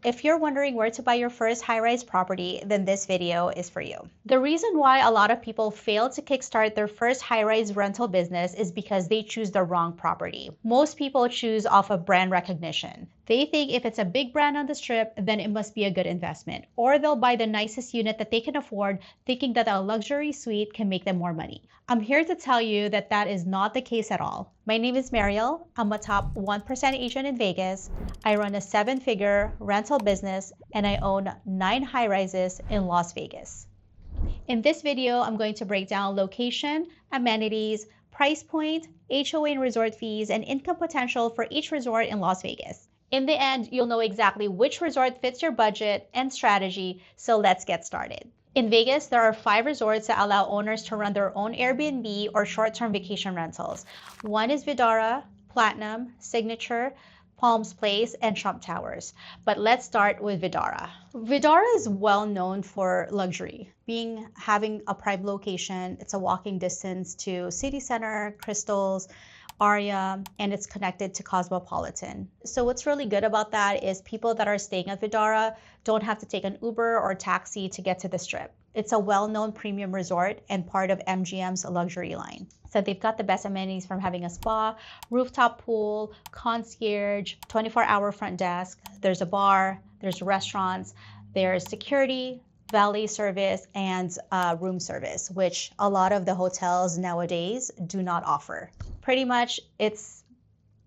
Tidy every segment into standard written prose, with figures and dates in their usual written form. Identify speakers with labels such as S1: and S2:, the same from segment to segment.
S1: If you're wondering where to buy your first high-rise property, then this video is for you. The reason why a lot of people fail to kickstart their first high-rise rental business is because they choose the wrong property. Most people choose off of brand recognition. They think if it's a big brand on the strip, then it must be a good investment. Or they'll buy the nicest unit that they can afford, thinking that a luxury suite can make them more money. I'm here to tell you that that is not the case at all. My name is Mariel. I'm a top 1% agent in Vegas. I run a 7-figure rental business and I own 9 high-rises in Las Vegas. In this video, I'm going to break down location, amenities, price point, HOA and resort fees, and income potential for each resort in Las Vegas. In the end, you'll know exactly which resort fits your budget and strategy, so let's get started. In Vegas, there are 5 resorts that allow owners to run their own Airbnb or short-term vacation rentals. One is Vdara, Platinum, Signature, Palms Place, and Trump Towers. But let's start with Vdara. Vdara is well known for luxury, having a prime location. It's a walking distance to City Center, Crystals, Aria, and it's connected to Cosmopolitan. So what's really good about that is people that are staying at Vdara don't have to take an Uber or taxi to get to the strip. It's a well-known premium resort and part of MGM's luxury line. So they've got the best amenities from having a spa, rooftop pool, concierge, 24-hour front desk. There's a bar, there's restaurants, there's security, valet service, and room service, which a lot of the hotels nowadays do not offer. Pretty much it's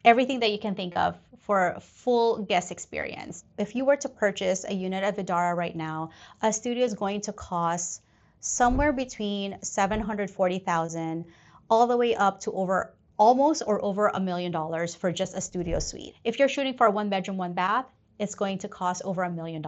S1: everything that you can think of for a full guest experience. If you were to purchase a unit at Vdara right now, a studio is going to cost somewhere between $740,000 all the way up to over $1 million for just a studio suite. If you're shooting for a 1-bedroom, 1-bath, it's going to cost over $1 million.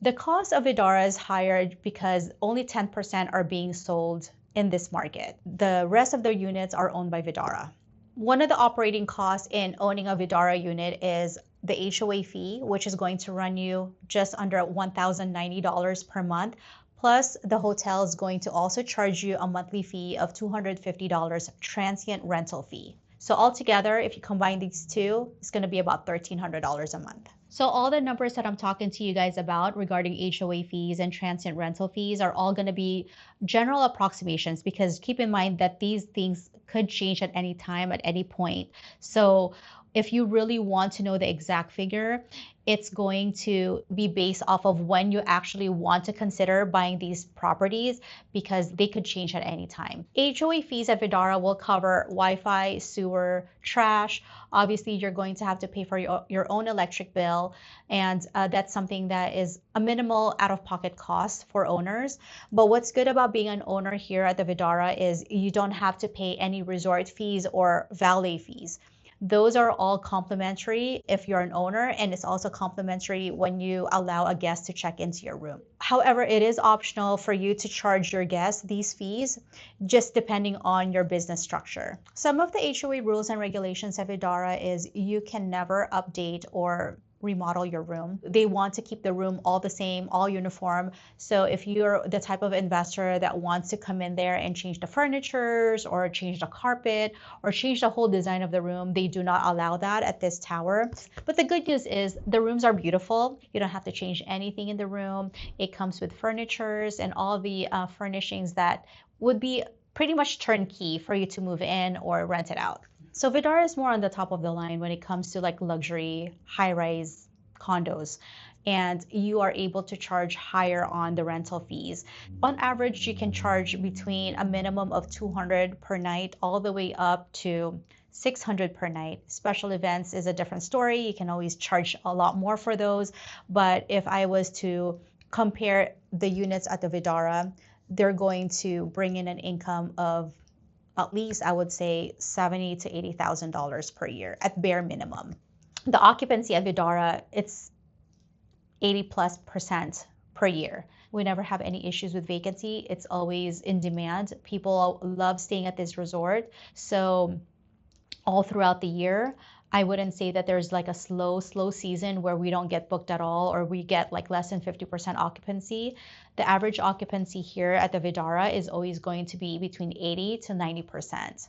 S1: The cost of Vdara is higher because only 10% are being sold in this market. The rest of the units are owned by Vdara. One of the operating costs in owning a Vdara unit is the HOA fee, which is going to run you just under $1,090 per month. Plus, the hotel is going to also charge you a monthly fee of $250 transient rental fee. So altogether, if you combine these two, it's going to be about $1,300 a month. So all the numbers that I'm talking to you guys about regarding HOA fees and transient rental fees are all going to be general approximations, because keep in mind that these things could change at any time, at any point. So if you really want to know the exact figure, it's going to be based off of when you actually want to consider buying these properties, because they could change at any time. HOA fees at Vdara will cover Wi-Fi, sewer, trash. Obviously, you're going to have to pay for your own electric bill, and that's something that is a minimal out-of-pocket cost for owners. But what's good about being an owner here at the Vdara is you don't have to pay any resort fees or valet fees. Those are all complimentary if you're an owner, and it's also complimentary when you allow a guest to check into your room. However, it is optional for you to charge your guests these fees, just depending on your business structure. Some of the HOA rules and regulations at Vdara is you can never update or remodel your room. They want to keep the room all the same, all uniform. So if you're the type of investor that wants to come in there and change the furnitures or change the carpet or change the whole design of the room, they do not allow that at this tower. But the good news is the rooms are beautiful. You don't have to change anything in the room. It comes with furnitures and all the furnishings that would be pretty much turnkey for you to move in or rent it out. So Vdara is more on the top of the line when it comes to like luxury high-rise condos, and you are able to charge higher on the rental fees. On average, you can charge between a minimum of $200 per night all the way up to $600 per night. Special events is a different story. You can always charge a lot more for those. But if I was to compare the units at the Vdara, they're going to bring in an income of at least, I would say, $70,000 to $80,000 per year at bare minimum. The occupancy at Vdara, it's 80+% per year. We never have any issues with vacancy. It's always in demand. People love staying at this resort. So all throughout the year, I wouldn't say that there's like a slow season where we don't get booked at all, or we get like less than 50% occupancy. The average occupancy here at the Vdara is always going to be between 80 to 90%.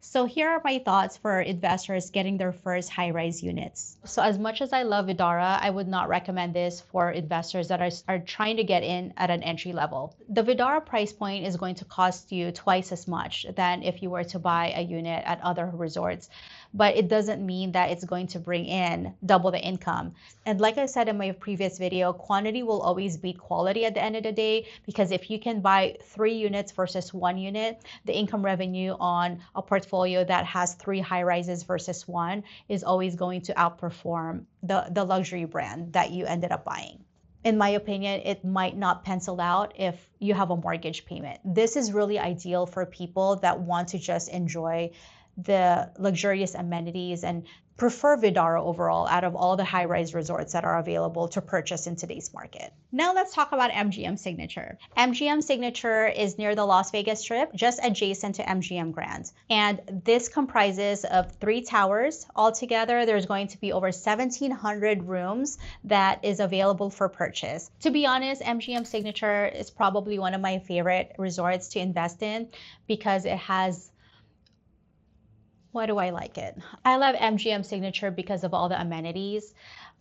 S1: So here are my thoughts for investors getting their first high-rise units. So as much as I love Vdara, I would not recommend this for investors that are trying to get in at an entry level. The Vdara price point is going to cost you twice as much than if you were to buy a unit at other resorts, but it doesn't mean that it's going to bring in double the income. And like I said in my previous video, quantity will always beat quality at the end of the day, because if you can buy 3 units versus 1 unit, the income revenue on a portfolio that has 3 high rises versus 1 is always going to outperform the luxury brand that you ended up buying. In my opinion, it might not pencil out if you have a mortgage payment. This is really ideal for people that want to just enjoy the luxurious amenities and prefer Vdara overall out of all the high-rise resorts that are available to purchase in today's market. Now let's talk about MGM Signature. MGM Signature is near the Las Vegas Strip, just adjacent to MGM Grand. And this comprises of 3 towers. Altogether, there's going to be over 1,700 rooms that is available for purchase. To be honest, MGM Signature is probably one of my favorite resorts to invest in because it has... Why do I like it? I love MGM Signature because of all the amenities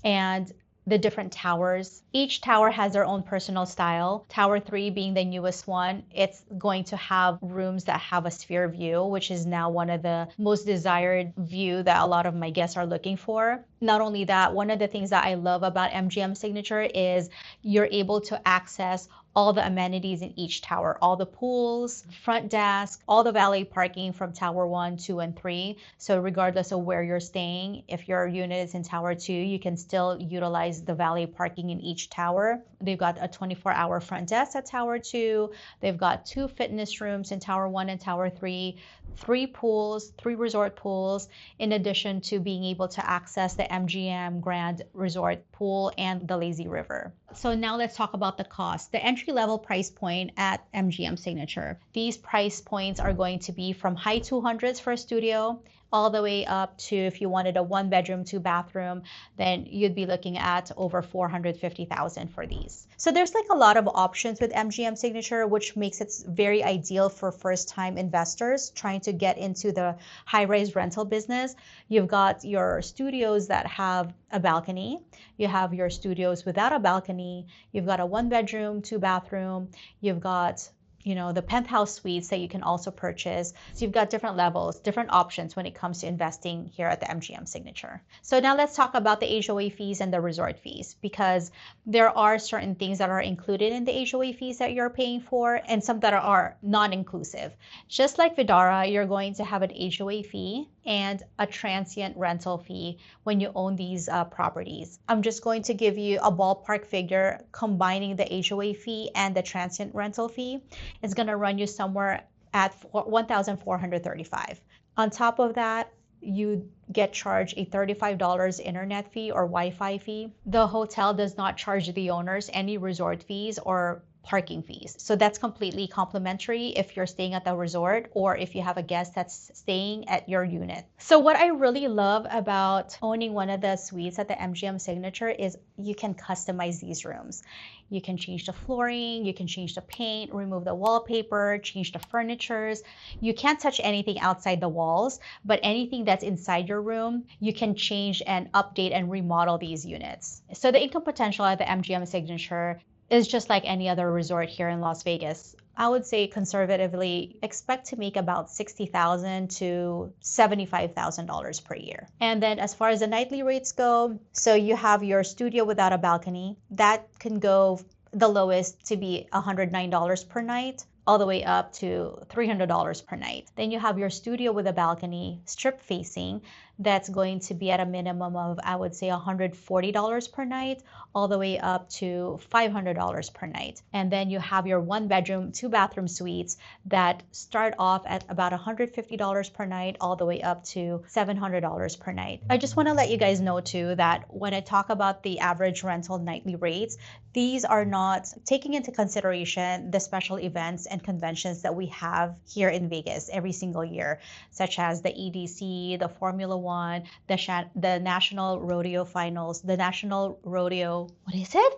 S1: and the different towers. Each tower has their own personal style. Tower 3 being the newest one, it's going to have rooms that have a sphere view, which is now one of the most desired view that a lot of my guests are looking for. Not only that, one of the things that I love about MGM Signature is you're able to access all the amenities in each tower, all the pools, front desk, all the valet parking from Tower 1, 2, and 3. So regardless of where you're staying, if your unit is in Tower 2, you can still utilize the valet parking in each tower. They've got a 24-hour front desk at Tower 2. They've got 2 fitness rooms in Tower 1 and Tower 3, 3 pools, 3 resort pools, in addition to being able to access the MGM Grand Resort pool and the lazy river. So now let's talk about the cost. The entry-level price point at MGM Signature. These price points are going to be from high 200s for a studio, all the way up to, if you wanted a 1-bedroom, 2-bathroom, then you'd be looking at over $450,000 for these. So there's like a lot of options with MGM Signature, which makes it very ideal for first-time investors trying to get into the high-rise rental business. You've got your studios that have a balcony. You have your studios without a balcony. You've got a 1-bedroom, 2-bathroom. You've got the penthouse suites that you can also purchase. So you've got different levels, different options when it comes to investing here at the MGM Signature. So now let's talk about the HOA fees and the resort fees, because there are certain things that are included in the HOA fees that you're paying for and some that are non-inclusive. Just like Vdara, you're going to have an HOA fee and a transient rental fee when you own these properties. I'm just going to give you a ballpark figure combining the HOA fee and the transient rental fee. It's going to run you somewhere at $1,435. On top of that, you get charged a $35 internet fee or Wi-Fi fee. The hotel does not charge the owners any resort fees or parking fees. So that's completely complimentary if you're staying at the resort or if you have a guest that's staying at your unit. So what I really love about owning one of the suites at the MGM Signature is you can customize these rooms. You can change the flooring, you can change the paint, remove the wallpaper, change the furnitures. You can't touch anything outside the walls, but anything that's inside your room, you can change and update and remodel these units. So the income potential at the MGM Signature is just like any other resort here in Las Vegas. I would say conservatively expect to make about $60,000 to $75,000 per year. And then as far as the nightly rates go, so you have your studio without a balcony. That can go the lowest to be $109 per night, all the way up to $300 per night. Then you have your studio with a balcony, strip facing, that's going to be at a minimum of, I would say, $140 per night, all the way up to $500 per night. And then you have your 1-bedroom, 2-bathroom suites that start off at about $150 per night, all the way up to $700 per night. I just want to let you guys know too that when I talk about the average rental nightly rates, these are not taking into consideration the special events and conventions that we have here in Vegas every single year, such as the EDC, the Formula One, the National Rodeo Finals, the National Rodeo, what is it?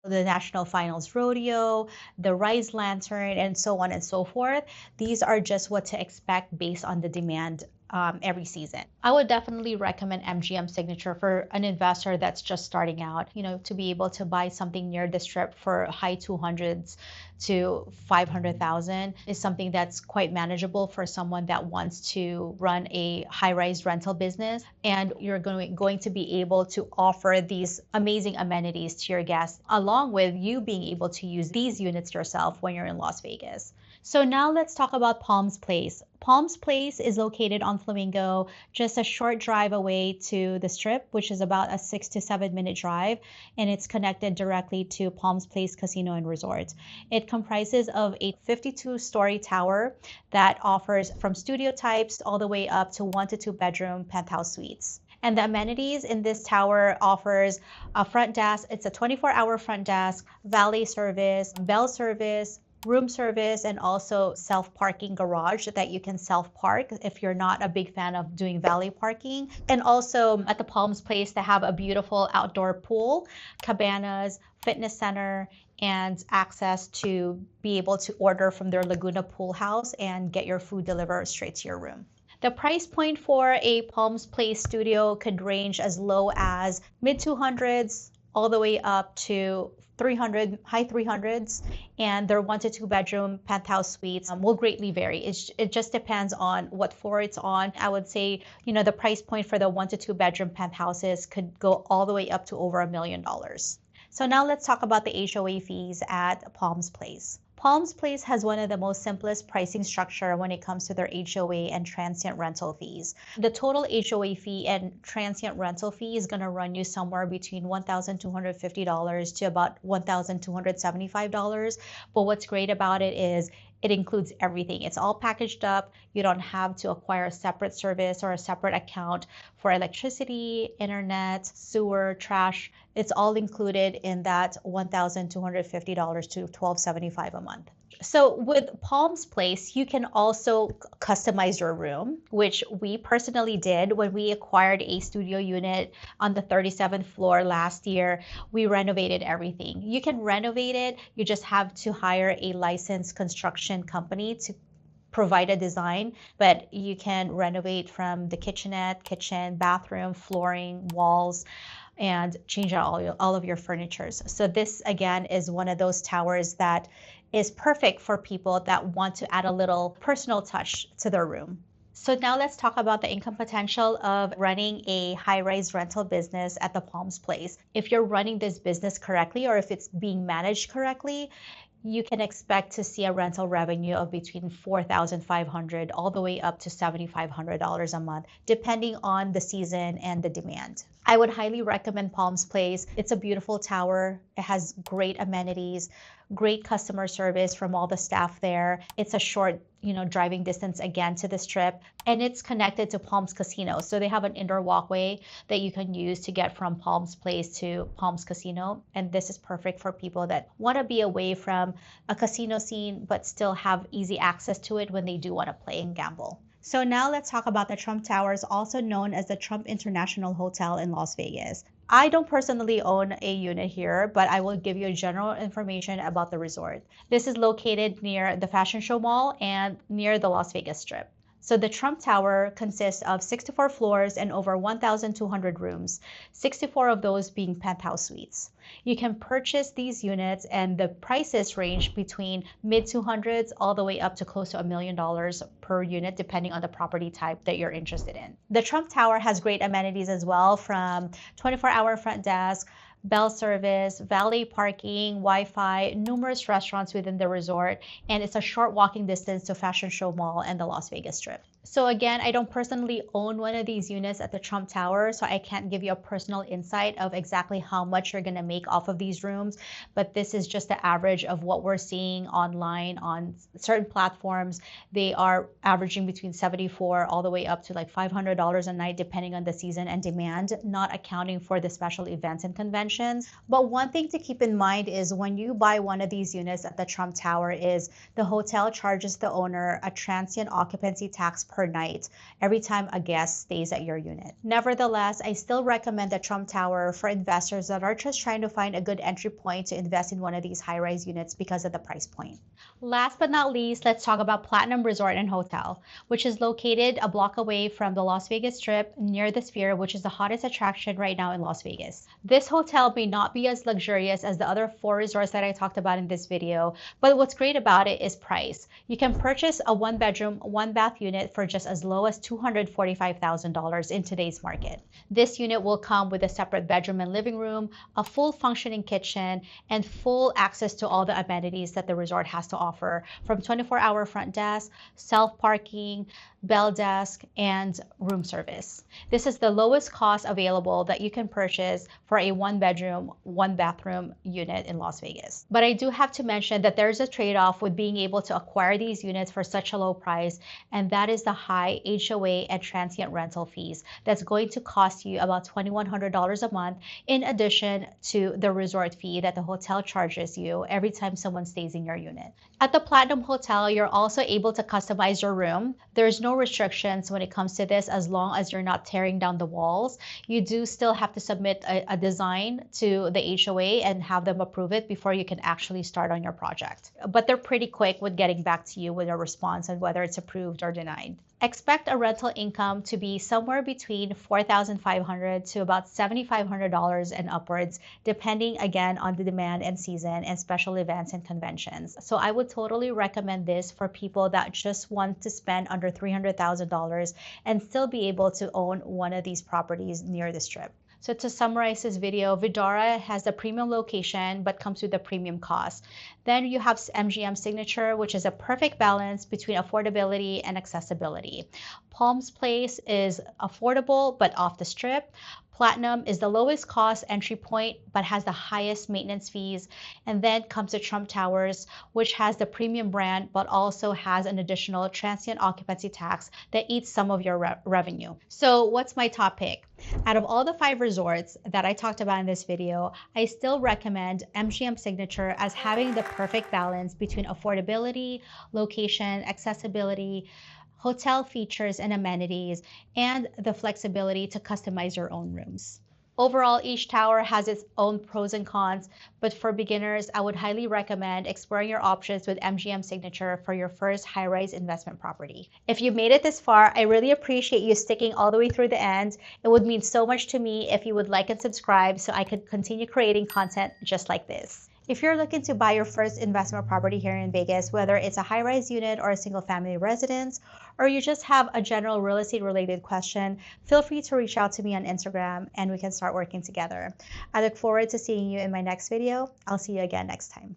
S1: the National Finals Rodeo, the Rise Lantern, and so on and so forth. These are just what to expect based on the demand every season. I would definitely recommend MGM Signature for an investor that's just starting out, to be able to buy something near the strip for high 200s to 500,000 is something that's quite manageable for someone that wants to run a high-rise rental business. And you're going to be able to offer these amazing amenities to your guests, along with you being able to use these units yourself when you're in Las Vegas. So now let's talk about Palms Place. Palms Place is located on Flamingo, just a short drive away to the Strip, which is about a 6 to 7 minute drive, and it's connected directly to Palms Place Casino and Resort. It comprises of a 52-story tower that offers from studio types all the way up to 1 to 2 bedroom penthouse suites. And the amenities in this tower offers a front desk. It's a 24-hour front desk, valet service, bell service, room service, and also self-parking garage that you can self-park if you're not a big fan of doing valet parking. And also at the Palms Place, they have a beautiful outdoor pool, cabanas, fitness center, and access to be able to order from their Laguna pool house and get your food delivered straight to your room. The price point for a Palms Place studio could range as low as mid 200s all the way up to 300, high 300s, and their 1 to 2 bedroom penthouse suites will greatly vary. It just depends on what floor it's on. I would say, the price point for the 1 to 2 bedroom penthouses could go all the way up to over $1 million. So now let's talk about the HOA fees at Palms Place. Palms Place has one of the most simplest pricing structure when it comes to their HOA and transient rental fees. The total HOA fee and transient rental fee is going to run you somewhere between $1,250 to about $1,275. But what's great about it is it includes everything. It's all packaged up. You don't have to acquire a separate service or a separate account for electricity, internet, sewer, trash. It's all included in that $1,250 to $1,275 a month. So with Palms Place, you can also customize your room, which we personally did when we acquired a studio unit on the 37th floor last year. We renovated everything. You can renovate it. You just have to hire a licensed construction company to provide a design, but you can renovate from the kitchenette, kitchen, bathroom, flooring, walls, and change out all of your furnitures. So this again is one of those towers that is perfect for people that want to add a little personal touch to their room. So now let's talk about the income potential of running a high-rise rental business at the Palms Place. If you're running this business correctly, or if it's being managed correctly, you can expect to see a rental revenue of between $4,500 all the way up to $7,500 a month, depending on the season and the demand. I would highly recommend Palms Place. It's a beautiful tower. It has great amenities, great customer service from all the staff there. It's a short, driving distance again to the Strip, and it's connected to Palms Casino. So they have an indoor walkway that you can use to get from Palms Place to Palms Casino. And this is perfect for people that want to be away from a casino scene, but still have easy access to it when they do want to play and gamble. So now let's talk about the Trump Towers, also known as the Trump International Hotel in Las Vegas. I don't personally own a unit here, but I will give you general information about the resort. This is located near the Fashion Show Mall and near the Las Vegas Strip. So the Trump Tower consists of 64 floors and over 1,200 rooms, 64 of those being penthouse suites. You can purchase these units and the prices range between mid 200s all the way up to close to $1 million per unit, depending on the property type that you're interested in. The Trump Tower has great amenities as well, from 24-hour front desk, bell service, valet parking, Wi-Fi, numerous restaurants within the resort, and it's a short walking distance to Fashion Show Mall and the Las Vegas Strip. So again, I don't personally own one of these units at the Trump Tower, so I can't give you a personal insight of exactly how much you're going to make off of these rooms, but this is just the average of what we're seeing online on certain platforms. They are averaging between $74 all the way up to like $500 a night, depending on the season and demand, not accounting for the special events and conventions. But one thing to keep in mind is when you buy one of these units at the Trump Tower is the hotel charges the owner a transient occupancy tax per per night every time a guest stays at your unit. Nevertheless, I still recommend the Trump Tower for investors that are just trying to find a good entry point to invest in one of these high-rise units because of the price point. Last but not least, let's talk about Platinum Resort and Hotel, which is located a block away from the Las Vegas Strip near the Sphere, which is the hottest attraction right now in Las Vegas. This hotel may not be as luxurious as the other 4 resorts that I talked about in this video, but what's great about it is price. You can purchase a 1-bedroom, 1-bath unit for just as low as $245,000 in today's market. This unit will come with a separate bedroom and living room, a full functioning kitchen, and full access to all the amenities that the resort has to offer, from 24-hour front desk, self-parking, bell desk, and room service. This is the lowest cost available that you can purchase for a 1-bedroom, 1-bathroom unit in Las Vegas. But I do have to mention that there's a trade-off with being able to acquire these units for such a low price, and that is the high HOA and transient rental fees. That's going to cost you about $2,100 a month, in addition to the resort fee that the hotel charges you every time someone stays in your unit. At the Platinum Hotel, you're also able to customize your room. There's no restrictions when it comes to this, as long as you're not tearing down the walls. You do still have to submit a design to the HOA and have them approve it before you can actually start on your project. But they're pretty quick with getting back to you with a response on whether it's approved or denied. Expect a rental income to be somewhere between $4,500 to about $7,500 and upwards, depending again on the demand and season and special events and conventions. So I would totally recommend this for people that just want to spend under $300,000 and still be able to own one of these properties near the Strip. So to summarize this video, Vdara has the premium location but comes with a premium cost. Then you have MGM Signature, which is a perfect balance between affordability and accessibility. Palms Place is affordable but off the Strip. Platinum is the lowest cost entry point but has the highest maintenance fees. And then comes the Trump Towers, which has the premium brand but also has an additional transient occupancy tax that eats some of your revenue. So what's my top pick? Out of all the 5 resorts that I talked about in this video, I still recommend MGM Signature as having the perfect balance between affordability, location, accessibility, hotel features and amenities, and the flexibility to customize your own rooms. Overall, each tower has its own pros and cons, but for beginners, I would highly recommend exploring your options with MGM Signature for your first high-rise investment property. If you made it this far, I really appreciate you sticking all the way through the end. It would mean so much to me if you would like and subscribe so I could continue creating content just like this. If you're looking to buy your first investment property here in Vegas, whether it's a high-rise unit or a single-family residence, or you just have a general real estate related question, feel free to reach out to me on Instagram and we can start working together. I look forward to seeing you in my next video. I'll see you again next time.